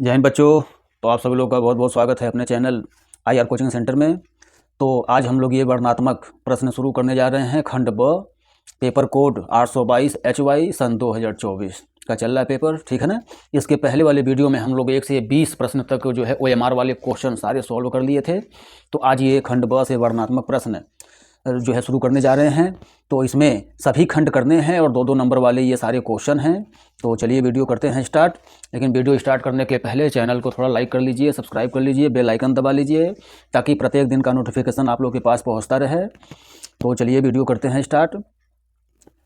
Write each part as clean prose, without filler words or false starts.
जय हिंद बच्चों। तो आप सभी लोग का बहुत बहुत स्वागत है अपने चैनल IR कोचिंग सेंटर में। तो आज हम लोग ये वर्णनात्मक प्रश्न शुरू करने जा रहे हैं। खंड ब, पेपर कोड 822 HY सन 2024 का चल रहा है पेपर, ठीक है ना। इसके पहले वाले वीडियो में हम लोग 1 से 20 प्रश्न तक जो है OMR वाले क्वेश्चन सारे सॉल्व कर लिए थे। तो आज ये खंड ब से वर्णनात्मक प्रश्न जो है शुरू करने जा रहे हैं। तो इसमें सभी खंड करने हैं और 2-2 नंबर वाले ये सारे क्वेश्चन हैं। तो चलिए वीडियो करते हैं स्टार्ट। लेकिन वीडियो स्टार्ट करने के पहले चैनल को थोड़ा लाइक कर लीजिए, सब्सक्राइब कर लीजिए, बेल आइकन दबा लीजिए ताकि प्रत्येक दिन का नोटिफिकेशन आप लोग के पास पहुंचता रहे। तो चलिए वीडियो करते हैं स्टार्ट।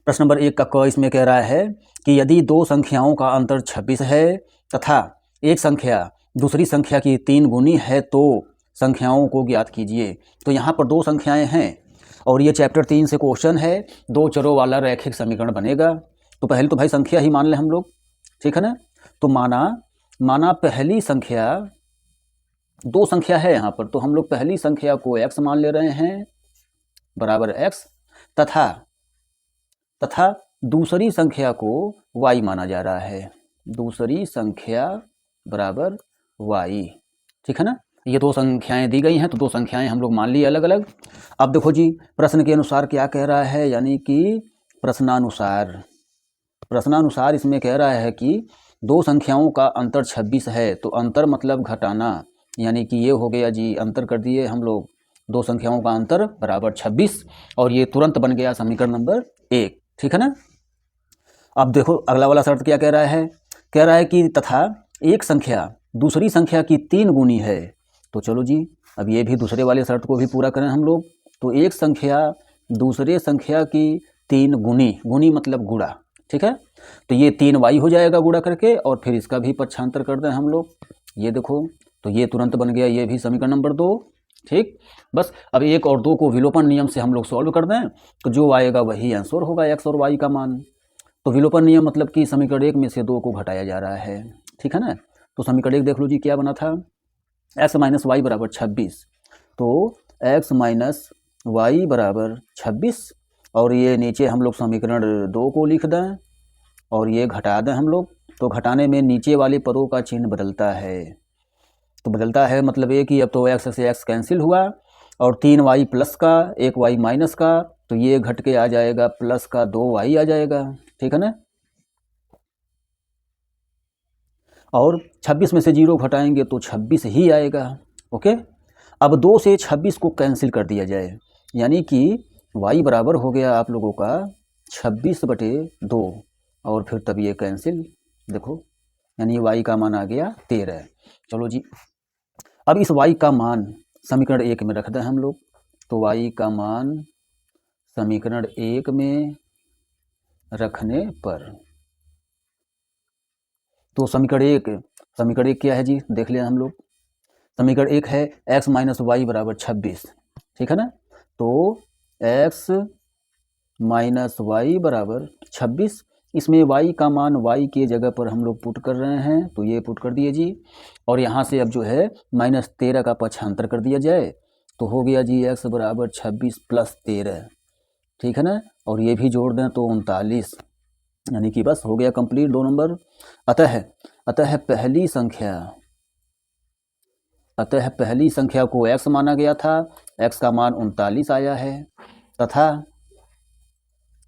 प्रश्न नंबर 1 का क इसमें कह रहा है कि यदि दो संख्याओं का अंतर 26 है तथा एक संख्या दूसरी संख्या की 3 गुनी है तो संख्याओं को ज्ञात कीजिए। तो यहाँ पर दो संख्याएं हैं और ये चैप्टर 3 से क्वेश्चन है। दो चरों वाला रैखिक समीकरण बनेगा। तो पहले तो भाई संख्या ही मान लें हम लोग, ठीक है ना। तो माना पहली संख्या, दो संख्या है यहाँ पर, तो हम लोग पहली संख्या को x मान ले रहे हैं बराबर x तथा दूसरी संख्या को y माना जा रहा है। दूसरी संख्या बराबर y, ठीक है ना। ये दो संख्याएं दी गई हैं तो दो संख्याएं हम लोग मान ली अलग अलग। अब देखो जी प्रश्न के अनुसार क्या कह रहा है, यानी कि प्रश्नानुसार इसमें कह रहा है कि दो संख्याओं का अंतर 26 है। तो अंतर मतलब घटाना, यानी कि ये हो गया जी, अंतर कर दिए हम लोग, दो संख्याओं का अंतर बराबर 26 और ये तुरंत बन गया समीकरण नंबर 1, ठीक है ना। अब देखो अगला वाला शर्त क्या कह रहा है, कह रहा है कि तथा एक संख्या दूसरी संख्या की 3 गुनी है। तो चलो जी अब ये भी दूसरे वाले शर्त को भी पूरा करें हम लोग। तो एक संख्या दूसरे संख्या की 3 गुनी मतलब गुणा, ठीक है। तो ये 3y हो जाएगा गुणा करके और फिर इसका भी पक्षांतर कर दें हम लोग। ये देखो तो ये तुरंत बन गया, ये भी समीकरण नंबर 2, ठीक। बस अब 1 और 2 को विलोपन नियम से हम लोग सॉल्व कर दें तो जो आएगा वही आंसर होगा, x और y का मान। तो विलोपन नियम मतलब कि समीकरण 1 में से 2 को घटाया जा रहा है, ठीक है ना। तो समीकरण 1 देख लो जी क्या बना था, x माइनस वाई बराबर 26। तो x माइनस वाई बराबर 26 और ये नीचे हम लोग समीकरण 2 को लिख दें और ये घटा दें हम लोग। तो घटाने में नीचे वाले पदों का चिन्ह बदलता है। तो बदलता है मतलब ये कि अब तो x से x कैंसिल हुआ और 3y प्लस का 1y माइनस का, तो ये घट के आ जाएगा प्लस का 2y आ जाएगा, ठीक है ना। और 26 में से 0 घटाएंगे तो 26 ही आएगा, ओके। अब 2 से 26 को कैंसिल कर दिया जाए, यानी कि y बराबर हो गया आप लोगों का 26/2 और फिर तब ये कैंसिल, देखो यानी y का मान आ गया 13। चलो जी अब इस y का मान समीकरण 1 में रख दें हम लोग। तो y का मान समीकरण 1 में रखने पर, तो समीकरण एक क्या है जी, देख लिया हम लोग। समीकरण 1 है x माइनस वाई बराबर 26, ठीक है ना। तो x माइनस वाई बराबर 26, इसमें y का मान y के जगह पर हम लोग पुट कर रहे हैं, तो ये पुट कर दिए जी। और यहाँ से अब जो है -13 का पक्षांतर कर दिया जाए तो हो गया जी x बराबर 26 प्लस 13, ठीक है ना। और ये भी जोड़ दें तो 39, यानी कि बस हो गया कंप्लीट 2 नंबर। अतः पहली संख्या को x माना गया था, x का मान 39 आया है,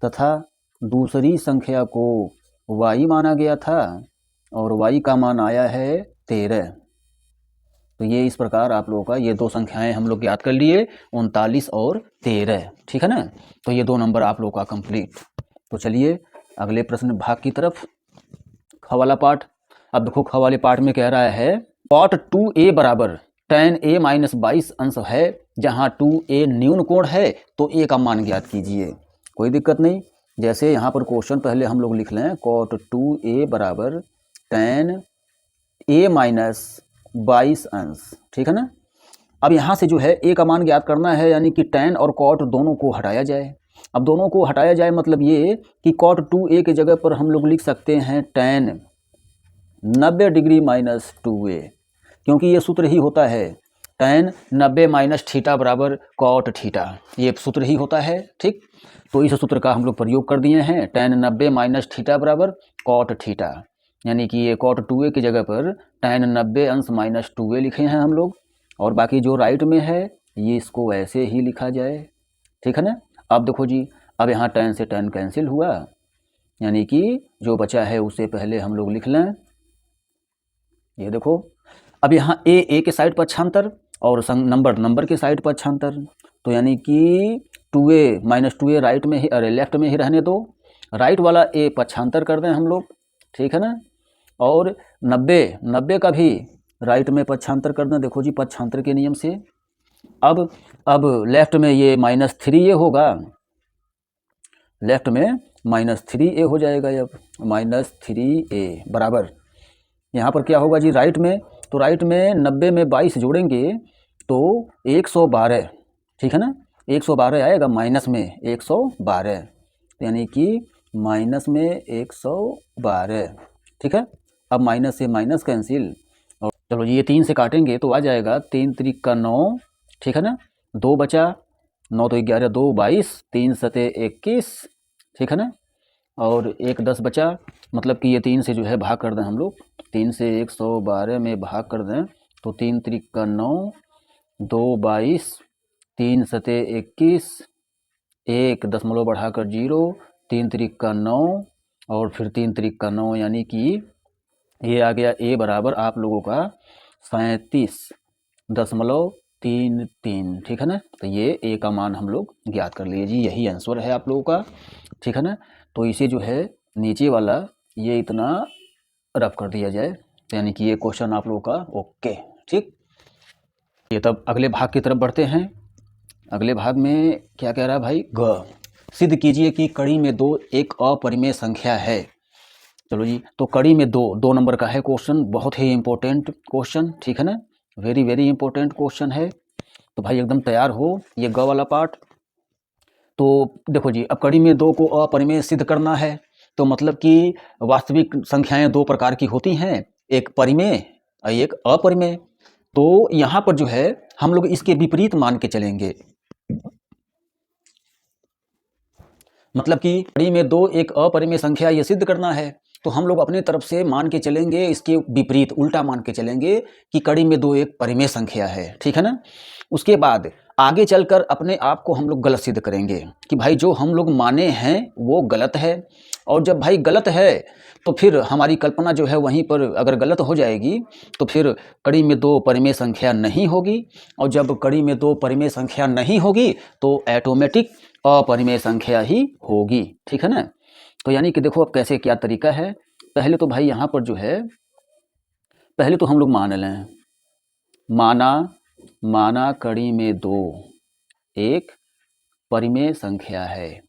तथा दूसरी संख्या को y माना गया था और y का मान आया है 13। तो ये इस प्रकार आप लोगों का ये दो संख्याएं हम लोग याद कर लिए, 39 और 13, ठीक है ना। तो ये 2 नंबर आप लोगों का कंप्लीट। तो चलिए अगले प्रश्न भाग की तरफ, ख वाला पार्ट। अब देखो ख वाले पार्ट में कह रहा है cot 2a बराबर tan a माइनस 22 अंश है, जहां 2a न्यून कोण है तो a का मान ज्ञात कीजिए। कोई दिक्कत नहीं, जैसे यहाँ पर क्वेश्चन पहले हम लोग लिख लें, cot 2a बराबर tan a माइनस 22 अंश, ठीक है ना। अब यहाँ से जो है a का मान ज्ञात करना है, यानी कि tan और cot दोनों को हटाया जाए। अब दोनों को हटाया जाए मतलब ये कि cot 2a के जगह पर हम लोग लिख सकते हैं tan 90 डिग्री माइनस 2a, क्योंकि ये सूत्र ही होता है tan 90 माइनस थीटा बराबर cot थीटा, ये सूत्र ही होता है, ठीक। तो इस सूत्र का हम लोग प्रयोग कर दिए हैं, tan 90 माइनस थीटा बराबर cot थीटा। यानी कि ये cot 2a की जगह पर tan 90 अंश माइनस 2a लिखे हैं हम लोग, और बाकी जो राइट में है ये इसको ऐसे ही लिखा जाए, ठीक है ना। अब देखो जी, अब यहाँ tan से tan कैंसिल हुआ, यानी कि जो बचा है उसे पहले हम लोग लिख लें। ये देखो, अब यहाँ ए के साइड पर पक्षांतर और नंबर के साइड पर पक्षांतर, तो यानी कि 2a माइनस 2a राइट में ही, अरे लेफ्ट में ही रहने दो, राइट वाला ए पक्षांतर कर दें हम लोग, ठीक है ना। और 90 का भी राइट में पक्षांतर कर दें, देखो जी पक्षांतर के नियम से। अब लेफ्ट में ये -3a होगा, लेफ्ट में -3a हो जाएगा, अब -3a बराबर यहाँ पर क्या होगा जी राइट में, तो राइट में 90 में 22 जोड़ेंगे तो 112, ठीक है ना, 112 आएगा, माइनस में 112, यानी कि माइनस में 112, ठीक है। अब माइनस से माइनस कैंसिल, और चलो जी ये 3 से काटेंगे तो आ जाएगा 3 त्रिक का 9, ठीक है ना, 2 बचा, 9 तो 11, 2 22, 3 सते 21, ठीक है ना, और 1 10 बचा, मतलब कि ये 3 से जो है भाग कर दें हम लोग, 3 से 112 में भाग कर दें तो 3 त्रिक का 9, 2 22, 3 सते 21, 1 दशमलव बढ़ाकर 0, 3 त्रिक का 9 और फिर 3 त्रिक का 9, यानी कि ये आ गया ए बराबर आप लोगों का 37.33, ठीक है ना। तो ये ए का मान हम लोग ज्ञात कर लिए जी, यही आंसर है आप लोगों का, ठीक है ना। तो इसे जो है नीचे वाला ये इतना रफ कर दिया जाए, तो यानी कि ये क्वेश्चन आप लोगों का ओके, ठीक। ये तब अगले भाग की तरफ बढ़ते हैं। अगले भाग में क्या कह रहा है भाई, ग सिद्ध कीजिए कि कड़ी में 2 एक अपरिमेय संख्या है। चलो जी, तो कड़ी में 2 नंबर का है क्वेश्चन, बहुत ही इंपॉर्टेंट क्वेश्चन, ठीक है ना, वेरी वेरी इंपॉर्टेंट क्वेश्चन है। तो भाई एकदम तैयार हो, ये ग वाला पार्ट। तो देखो जी, अब कड़ी में 2 को अपरिमेय सिद्ध करना है, तो मतलब कि वास्तविक संख्याएं 2 प्रकार की होती हैं, एक परिमेय और एक अपरिमेय। तो यहाँ पर जो है हम लोग इसके विपरीत मान के चलेंगे, मतलब कि कड़ी में 2 एक अपरिमेय संख्या ये सिद्ध करना है, तो हम लोग अपने तरफ से मान के चलेंगे इसके विपरीत, उल्टा मान के चलेंगे कि कड़ी में 2 एक परिमेय संख्या है, ठीक है ना। उसके बाद आगे चलकर अपने आप को हम लोग गलत सिद्ध करेंगे कि भाई जो हम लोग माने हैं वो गलत है, और जब भाई गलत है तो फिर हमारी कल्पना जो है वहीं पर अगर गलत हो जाएगी तो फिर कड़ी में 2 परिमेय संख्या नहीं होगी, और जब कड़ी में 2 परिमेय संख्या नहीं होगी तो ऑटोमेटिक अपरिमेय संख्या ही होगी, ठीक है ना। तो यानी कि देखो अब कैसे क्या तरीका है, पहले तो भाई यहाँ पर जो है पहले तो हम लोग मान लें, माना कड़ी में 2 एक परिमेय संख्या है,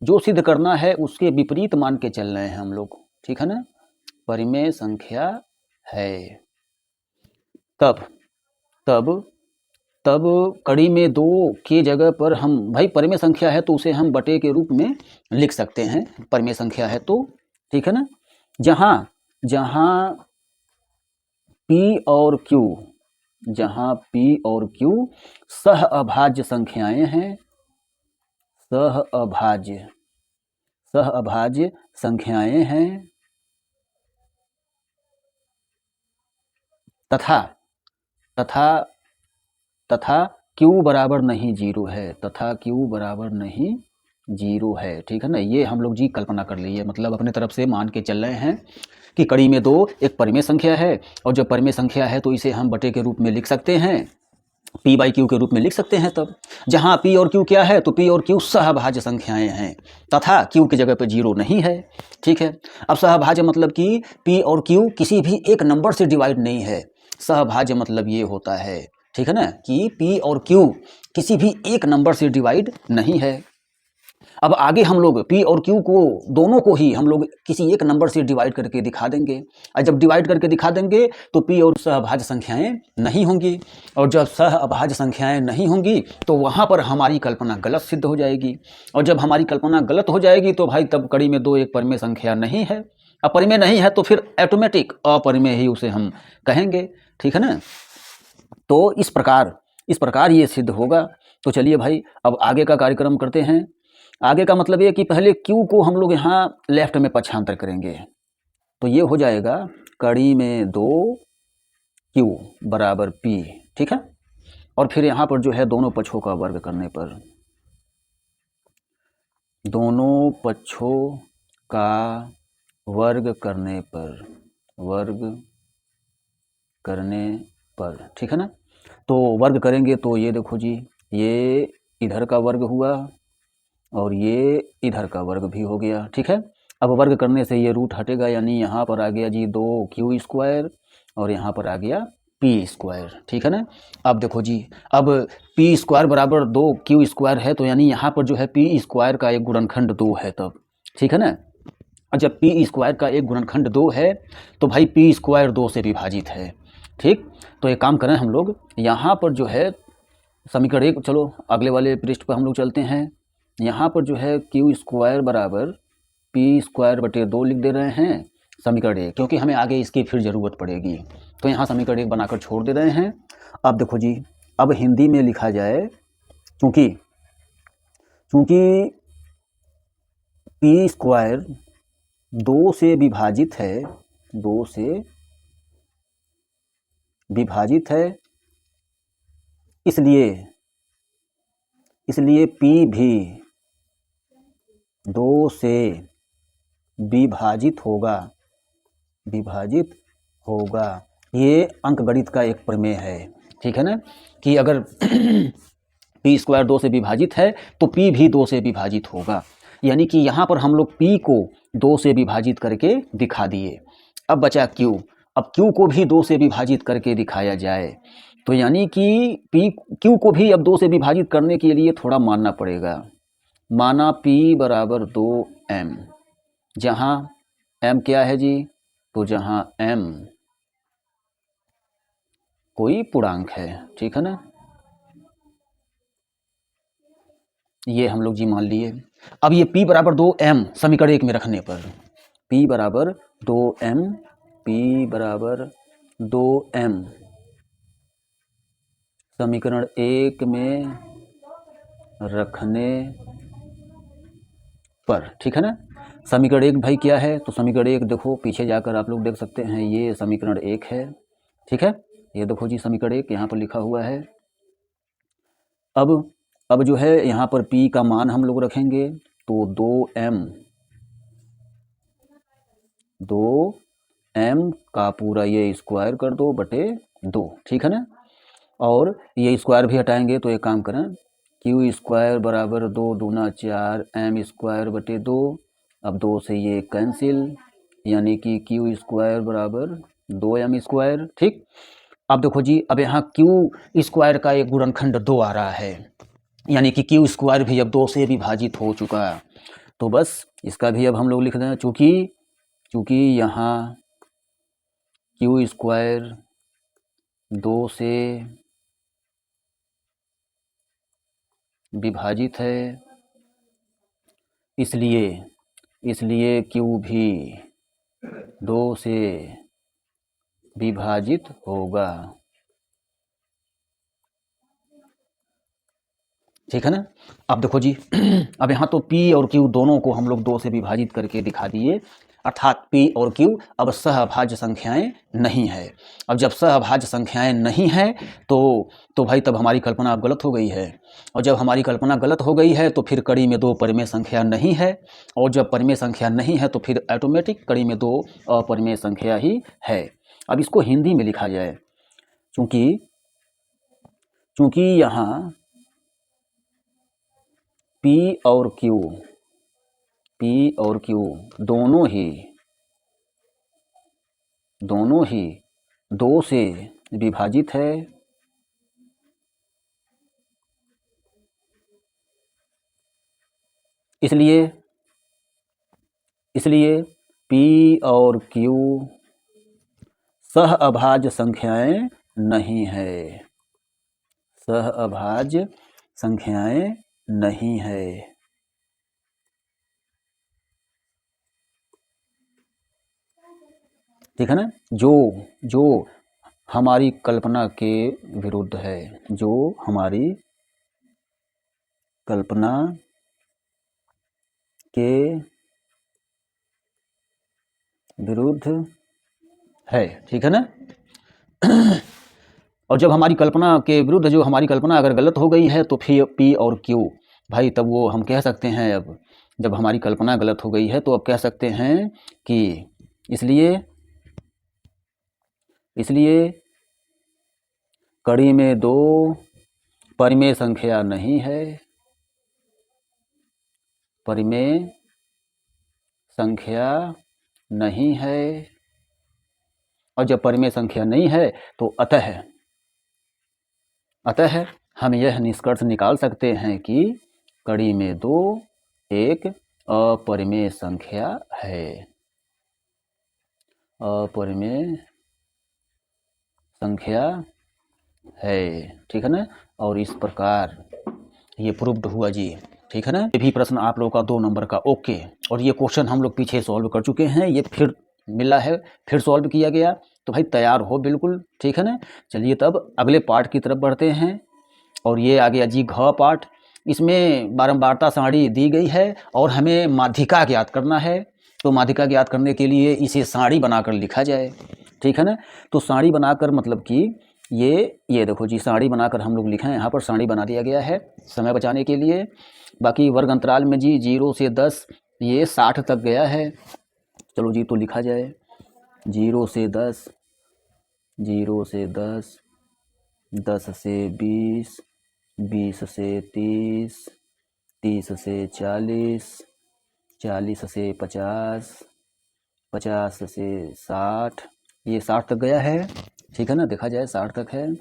जो सिद्ध करना है उसके विपरीत मान के चल रहे हैं हम लोग, ठीक है ना, परिमेय संख्या है। तब कड़ी में 2 की जगह पर हम भाई परिमेय संख्या है तो उसे हम बटे के रूप में लिख सकते हैं, परिमेय संख्या है तो, ठीक है ना। जहाँ P और Q, जहाँ P और Q सह अभाज्य संख्याएं हैं, सह अभाज्य संख्याएं हैं, तथा Q बराबर नहीं 0 है, तथा Q बराबर नहीं 0 है, ठीक है ना। ये हम लोग जी कल्पना कर ली है, मतलब अपने तरफ से मान के चल रहे हैं कि कड़ी में 2 एक परिमेय संख्या है, और जब परिमेय संख्या है तो इसे हम बटे के रूप में लिख सकते हैं, P/Q के रूप में लिख सकते हैं। तब जहाँ P और Q क्या है, तो P और Q सहभाज्य संख्याएं हैं, तथा Q की जगह पर 0 नहीं है, ठीक है। अब सहभाज्य मतलब कि P और Q किसी भी एक नंबर से डिवाइड नहीं है, सहभाज्य मतलब ये होता है, ठीक है ना, कि P और Q किसी भी एक नंबर से डिवाइड नहीं है। अब आगे हम लोग P और Q को दोनों को ही हम लोग किसी एक नंबर से डिवाइड करके दिखा देंगे, और जब डिवाइड करके दिखा देंगे तो P और सहभाज्य संख्याएं नहीं होंगी, और जब सहअभाज्य संख्याएं नहीं होंगी तो वहाँ पर हमारी कल्पना गलत सिद्ध हो जाएगी, और जब हमारी कल्पना गलत हो जाएगी तो भाई तब कड़ी में 2 एक परिमेय संख्या नहीं है, अपरिमेय नहीं है तो फिर ऑटोमेटिक अपरिमेय ही उसे हम कहेंगे, ठीक है ना। तो इस प्रकार ये सिद्ध होगा। तो चलिए भाई अब आगे का कार्यक्रम करते हैं। आगे का मतलब ये कि पहले Q को हम लोग यहाँ लेफ्ट में पक्षांतर करेंगे, तो ये हो जाएगा कड़ी में 2q बराबर p, ठीक है। और फिर यहाँ पर जो है दोनों पक्षों का वर्ग करने पर, दोनों पक्षों का वर्ग करने पर, ठीक है ना। तो वर्ग करेंगे तो ये देखो जी, ये इधर का वर्ग हुआ और ये इधर का वर्ग भी हो गया, ठीक है। अब वर्ग करने से ये रूट हटेगा, यानी यहाँ पर आ गया जी 2q² और यहाँ पर आ गया p², ठीक है ना। अब देखो जी, अब p² बराबर 2q² है, तो यानी यहाँ पर जो है p² का एक गुणनखंड 2 है तब, ठीक है ना। और जब p² का एक गुणनखंड 2 है तो भाई p² 2 से विभाजित है, ठीक। तो एक काम करें हम लोग, यहाँ पर जो है समीकरण 1, चलो अगले वाले पृष्ठ पर हम लोग चलते हैं। यहाँ पर जो है q² बराबर p²/2 लिख दे रहे हैं समीकरण 1, क्योंकि हमें आगे इसकी फिर ज़रूरत पड़ेगी, तो यहाँ समीकरण 1 बनाकर छोड़ दे रहे हैं। अब देखो जी, अब हिंदी में लिखा जाए, चूँकि p² 2 से विभाजित है, 2 से विभाजित है, इसलिए p भी 2 से विभाजित होगा। ये अंकगणित का एक प्रमेय है, ठीक है ना, कि अगर p² 2 से विभाजित है तो p भी 2 से विभाजित होगा, यानी कि यहाँ पर हम लोग p को 2 से विभाजित करके दिखा दिए। अब बचा q, अब q को भी 2 से विभाजित करके दिखाया जाए, तो यानी कि q को भी अब 2 से विभाजित करने के लिए थोड़ा मानना पड़ेगा। माना p बराबर 2m, जहाँ m क्या है जी, तो जहाँ m कोई पूर्णांक है, ठीक है ना, ये हम लोग जी मान लिए। अब ये p बराबर 2m समीकरण 1 में रखने पर, p बराबर 2m, p बराबर 2m समीकरण 1 में रखने पर, ठीक है ना। समीकरण 1 भाई क्या है, तो समीकरण 1 देखो पीछे जाकर आप लोग देख सकते हैं, ये समीकरण 1 है, ठीक है। ये देखो जी समीकरण 1 यहाँ पर लिखा हुआ है। अब जो है यहाँ पर p का मान हम लोग रखेंगे, तो 2m का पूरा ये स्क्वायर कर दो बटे 2, ठीक है ना। और ये स्क्वायर भी हटाएंगे, तो एक काम करें, q² बराबर 2 दूना 4 m² बटे 2। अब 2 से ये कैंसिल, यानी कि q² बराबर 2m², ठीक। अब देखो जी, अब यहाँ q² का एक गुणनखंड 2 आ रहा है, यानी कि q² भी अब 2 से विभाजित हो चुका। तो बस इसका भी अब हम लोग लिख दें, चूँकि यहाँ q² 2 से विभाजित है, इसलिए q भी 2 से विभाजित होगा, ठीक है ना। अब देखो जी, अब यहाँ तो p और q दोनों को हम लोग 2 से विभाजित करके दिखा दिए, अर्थात p और q अब सहअभाज्य संख्याएं नहीं है। अब जब सहअभाज्य संख्याएं नहीं है तो भाई तब हमारी कल्पना अब गलत हो गई है, और जब हमारी कल्पना गलत हो गई है तो फिर कड़ी में 2 परिमेय संख्या नहीं है, और जब परिमेय संख्या नहीं है तो फिर ऑटोमेटिक कड़ी में 2 अपरिमेय संख्या ही है। अब इसको हिंदी में लिखा जाए, चूँकि यहाँ P और Q दोनों ही 2 से विभाजित है, इसलिए P और Q सहअभाज्य संख्याएं नहीं है, सहअभाज्य संख्याएं नहीं है, ठीक है ना। जो हमारी कल्पना के विरुद्ध है, जो हमारी कल्पना के विरुद्ध है, ठीक है ना। और जब हमारी कल्पना के विरुद्ध जो हमारी कल्पना अगर गलत हो गई है तो फिर P और Q भाई तब वो हम कह सकते हैं, अब जब हमारी कल्पना गलत हो गई है तो अब कह सकते हैं कि इसलिए कड़ी में 2 परिमेय संख्या नहीं है, परिमेय संख्या नहीं है। और जब परिमेय संख्या नहीं है तो अतः हम यह निष्कर्ष निकाल सकते हैं कि कड़ी में 2 एक अपरिमेय संख्या है, अपरिमेय संख्या है, ठीक है ना। और इस प्रकार ये प्रूव्ड हुआ जी, ठीक है ना। ये भी प्रश्न आप लोगों का 2 नंबर का ओके। और ये क्वेश्चन हम लोग पीछे सॉल्व कर चुके हैं, ये फिर मिला है, फिर सॉल्व किया गया, तो भाई तैयार हो बिल्कुल, ठीक है ना। चलिए तब अगले पार्ट की तरफ बढ़ते हैं। और ये आ गया जी घ पार्ट। इसमें बारंबारता सारणी दी गई है और हमें माध्यिका ज्ञात करना है। तो माध्यिका ज्ञात करने के लिए इसे सारणी बनाकर लिखा जाए, ठीक है ना। तो सारणी बनाकर मतलब कि ये देखो जी, सारणी बनाकर हम लोग लिखें, यहाँ पर सारणी बना दिया गया है समय बचाने के लिए। बाकी वर्ग अंतराल में जी 0 से 10 ये 60 तक गया है। चलो जी तो लिखा जाए 0 से 10, 0 से 10, 10 से 20, 20 से 30, 30 से 40, 40 से 50, 50 से 60, ये 60 तक गया है, ठीक है ना। देखा जाए 60 तक है,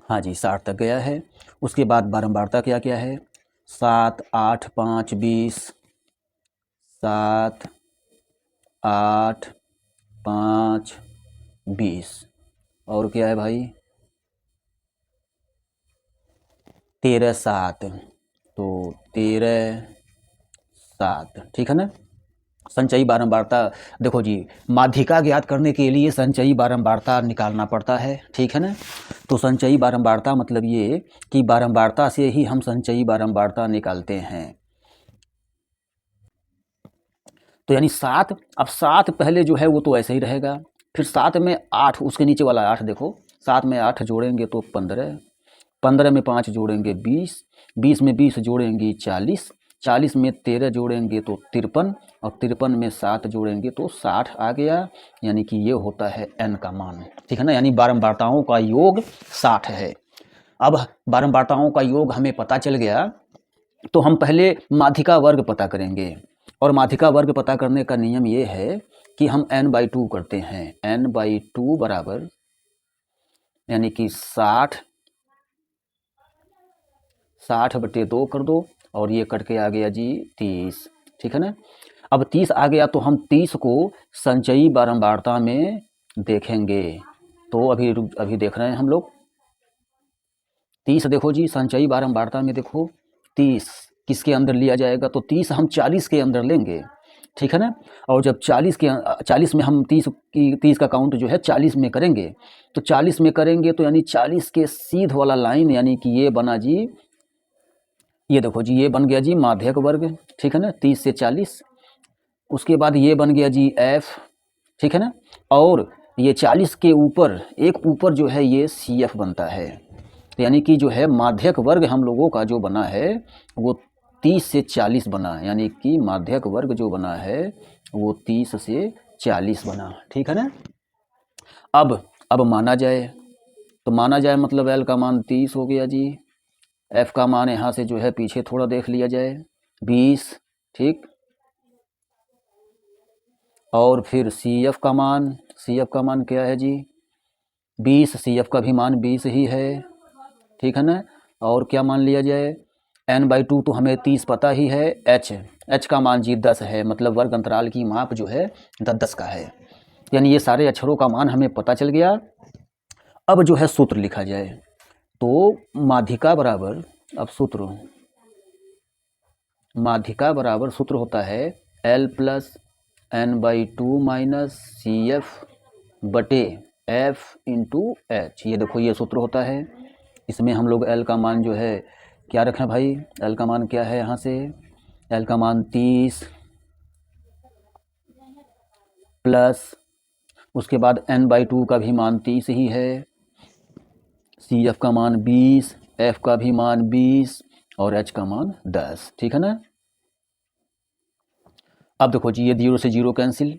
हाँ जी 60 तक गया है। उसके बाद बारंबारता क्या क्या है, 7, 8, 5, 20, 7, 8, 5, 20। और क्या है भाई 13, 7, तो 13, 7, ठीक है ना। संचयी बारंबारता देखो जी, माध्यिका ज्ञात करने के लिए संचयी बारंबारता निकालना पड़ता है, ठीक है ना। तो संचयी बारंबारता मतलब ये कि बारंबारता से ही हम संचयी बारंबारता निकालते हैं। तो यानी 7, अब 7 पहले जो है वो तो ऐसे ही रहेगा, फिर 7 में 8, उसके नीचे वाला 8 देखो, 7 में 8 जोड़ेंगे तो 15, 15 में 5 जोड़ेंगे 20, 20 में 20 जोड़ेंगे 40, 40 में 13 जोड़ेंगे तो 53, और 53 में 7 जोड़ेंगे तो 60 आ गया। यानी कि ये होता है n का मान, ठीक है ना। यानी बारंबारताओं का योग 60 है। अब बारंबारताओं का योग हमें पता चल गया, तो हम पहले माध्यिका वर्ग पता करेंगे। और माध्यिका वर्ग पता करने का नियम ये है कि हम n/2 करते हैं, n/2 बराबर यानी कि 60/2 कर दो, और ये कट के आ गया जी 30, ठीक है ना। अब 30 आ गया तो हम 30 को संचयी बारंबारता में देखेंगे। तो अभी देख रहे हैं हम लोग 30, देखो जी संचयी बारंबारता में देखो 30 किसके अंदर लिया जाएगा, तो 30 हम 40 के अंदर लेंगे, ठीक है ना। और जब 40 में हम 30 का काउंट जो है 40 में करेंगे, तो 40 में करेंगे तो यानी 40 के सीध वाला लाइन, यानी कि ये बना जी, ये देखो जी ये बन गया जी माध्यक वर्ग, ठीक है ना, 30 से 40। उसके बाद ये बन गया जी f, ठीक है ना। और ये 40 के ऊपर एक ऊपर जो है ये CF बनता है। तो यानी कि जो है माध्यक वर्ग हम लोगों का जो बना है वो 30 से 40 बना, यानी कि माध्यक वर्ग जो बना है वो 30 से 40 बना, ठीक है ना। अब माना जाए, तो माना जाए मतलब L का मान 30 हो गया जी, F का मान यहाँ से जो है पीछे थोड़ा देख लिया जाए 20, ठीक। और फिर CF का मान क्या है जी 20, CF का भी मान 20 ही है, ठीक है ना। और क्या मान लिया जाए n/2, तो हमें 30 पता ही है, h का मान जी 10 है, मतलब वर्ग अंतराल की माप जो है 10 का है। यानी ये सारे अक्षरों का मान हमें पता चल गया। अब जो है सूत्र लिखा जाए, तो माध्यिका बराबर, अब माध्यिका बराबर सूत्र होता है L + n/2 - CF बटे F × H। ये देखो ये सूत्र होता है। इसमें हम लोग L का मान जो है क्या रखें भाई, L का मान क्या है, यहाँ से L का मान 30, प्लस उसके बाद n/2 का भी मान 30 ही है, CF का मान 20, F का भी मान 20 और H का मान 10। ठीक है ना। अब देखो जी, ये 0 से 0 कैंसिल,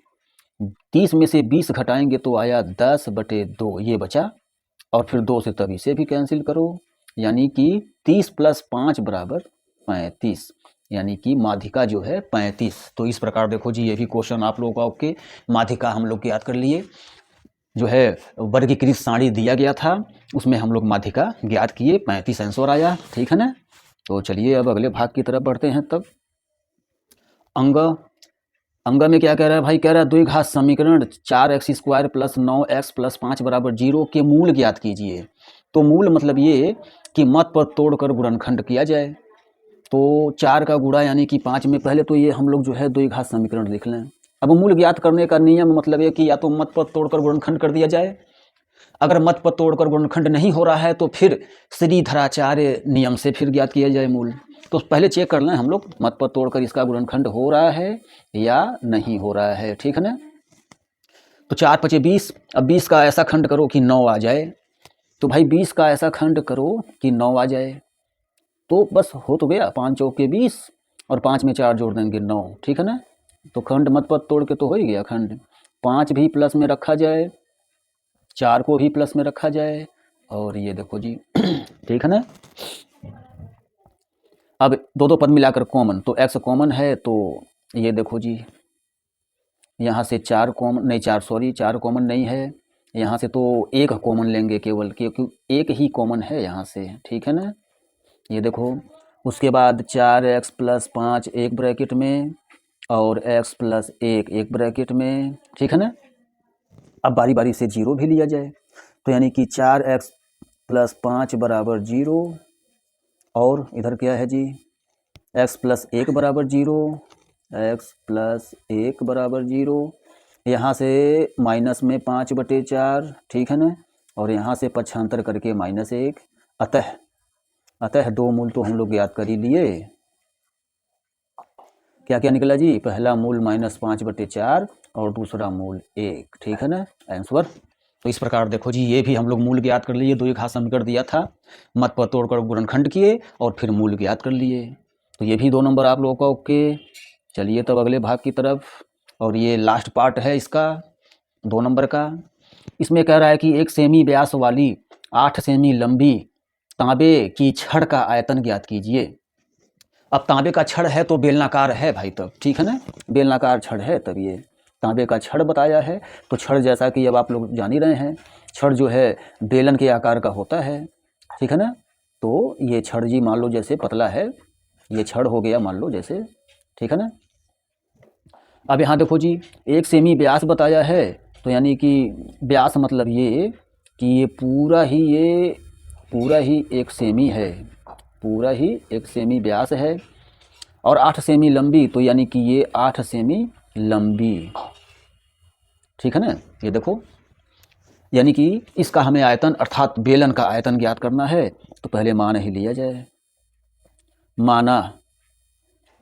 30 में से 20 घटाएंगे तो आया 10/2, ये बचा, और फिर 2 से तब इसे भी कैंसिल करो, यानी कि 30 + 5 = 35, यानी कि माध्यिका जो है 35। तो इस प्रकार देखो जी, ये भी क्वेश्चन आप लोगों का ओके, माध्यिका हम लोग याद कर लिए, जो है वर्गीकृत सारणी दिया गया था उसमें हम लोग माध्यिका ज्ञात किए, 35 आंसर आया। ठीक है ना। तो चलिए अब अगले भाग की तरफ बढ़ते हैं। तब अंग में क्या कह रहा है भाई, कह रहा है द्विघात समीकरण 4x² + 9x + 5 = 0 के मूल ज्ञात कीजिए। तो मूल मतलब ये कि मत पद तोड़कर गुणनखंड किया जाए। तो 4 का गुणा यानी कि 5 में, पहले तो ये हम लोग जो है द्विघात समीकरण लिख लें। अब मूल ज्ञात करने का नियम मतलब ये कि या तो मत पद तोड़कर गुणनखंड कर दिया जाए, अगर मत पद तोड़कर गुणनखंड नहीं हो रहा है तो फिर श्रीधराचार्य नियम से फिर ज्ञात किया जाए मूल। तो पहले चेक कर लें हम लोग, मत पद तोड़कर इसका गुणनखंड हो रहा है या नहीं हो रहा है। ठीक है ना। तो 4 × 5 = 20, अब 20 का ऐसा खंड करो कि 9 आ जाए। तो भाई 20 का ऐसा खंड करो कि 9 आ जाए, तो बस हो तो गया, 5 × 4 = 20 और 5 में 4 जोड़ देंगे 9। ठीक है ना। तो खंड मत पद तोड़ के तो हो ही गया खंड। 5 भी प्लस में रखा जाए, 4 को भी प्लस में रखा जाए, और ये देखो जी ठीक है ना। अब दो पद मिलाकर कॉमन, तो x कॉमन है, तो ये देखो जी यहाँ से 4 कॉमन नहीं, 4 कॉमन नहीं है, यहाँ से तो 1 कॉमन लेंगे केवल, क्योंकि 1 ही कॉमन है यहाँ से। ठीक है ना। ये देखो, उसके बाद 4x + 5 एक ब्रैकेट में और x + 1 एक ब्रैकेट में। ठीक है ना। अब बारी बारी से 0 भी लिया जाए, तो यानी कि 4x + 5 = 0, और इधर क्या है जी, x + 1 = 0, x + 1 = 0, यहाँ से माइनस में 5/4। ठीक है ना। और यहाँ से पक्षांतर करके -1। अतः 2 मूल तो हम लोग याद कर ही लिए। क्या क्या निकला जी, पहला मूल -5/4 और दूसरा मूल 1। ठीक है ना आंसर। तो इस प्रकार देखो जी, ये भी हम लोग मूल ज्ञात कर लिए, द्विघात समीकरण दिया था, मत पद तोड़कर गुणनखंड किए और फिर मूल ज्ञात कर लिए। तो ये भी 2 नंबर आप लोगों का ओके। चलिए तब अगले भाग की तरफ, और ये लास्ट पार्ट है इसका 2 नंबर का। इसमें कह रहा है कि 1 सेमी व्यास वाली 8 सेमी लंबी तांबे की छड़ का आयतन ज्ञात कीजिए। अब तांबे का छड़ है तो बेलनाकार है भाई, तब ठीक है ना, बेलनाकार छड़ है, तब ये तांबे का छड़ बताया है। तो छड़ जैसा कि अब आप लोग जान ही रहे हैं, छड़ जो है बेलन के आकार का होता है। ठीक है ना। तो ये छड़ जी मान लो जैसे पतला है, ये छड़ हो गया मान लो जैसे। ठीक है ना। अब यहाँ देखो जी, 1 सेमी व्यास बताया है, तो यानी कि व्यास मतलब ये कि ये पूरा ही 1 सेमी है, पूरा ही 1 सेमी व्यास है, और 8 सेमी लंबी, तो यानी कि ये 8 सेमी लंबी। ठीक है ना। ये देखो, यानी कि इसका हमें आयतन अर्थात बेलन का आयतन ज्ञात करना है, तो पहले मान ही लिया जाए।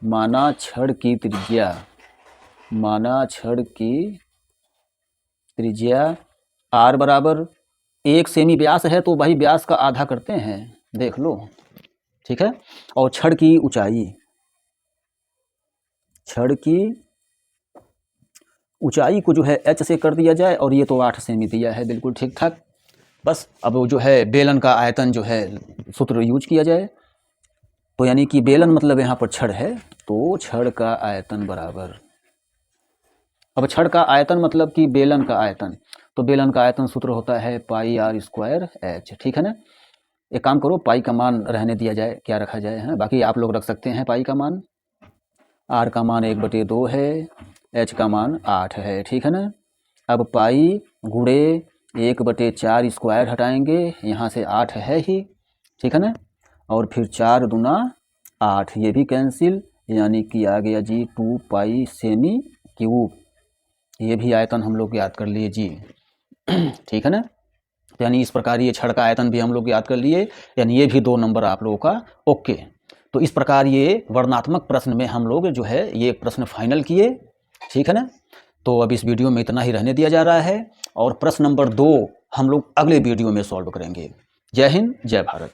माना छड़ की त्रिज्या r = 1 सेमी व्यास है, तो भाई व्यास का आधा करते हैं, देख लो। ठीक है। और छड़ की ऊंचाई को जो है h से कर दिया जाए, और ये तो 8 सेमी दिया है, बिल्कुल ठीक ठाक। बस अब वो जो है बेलन का आयतन जो है सूत्र यूज किया जाए, तो यानी कि बेलन मतलब यहाँ पर छड़ है, तो छड़ का आयतन बराबर, अब छड़ का आयतन मतलब कि बेलन का आयतन, तो बेलन का आयतन सूत्र होता है πr²h। ठीक है ना। एक काम करो, पाई का मान रहने दिया जाए, क्या रखा जाए है, बाकी आप लोग रख सकते हैं पाई का मान। r का मान 1/2 है, h का मान 8 है। ठीक है ना। अब पाई गुणे 1/4 स्क्वायर हटाएंगे, यहाँ से 8 है ही। ठीक है ना। और फिर 4 दूना 8, ये भी कैंसिल, यानी कि आ गया जी 2π सेमी क्यूब। ये भी आयतन हम लोग याद कर लिए जी। ठीक है ना। यानी इस प्रकार ये छड़ का आयतन भी हम लोग याद कर लिए, यानी ये भी 2 नंबर आप लोगों का ओके। तो इस प्रकार ये वर्णनात्मक प्रश्न में हम लोग जो है ये प्रश्न फाइनल किए। ठीक है ना। तो अब इस वीडियो में इतना ही रहने दिया जा रहा है और प्रश्न नंबर 2 हम लोग अगले वीडियो में सॉल्व करेंगे। जय हिंद, जय भारत।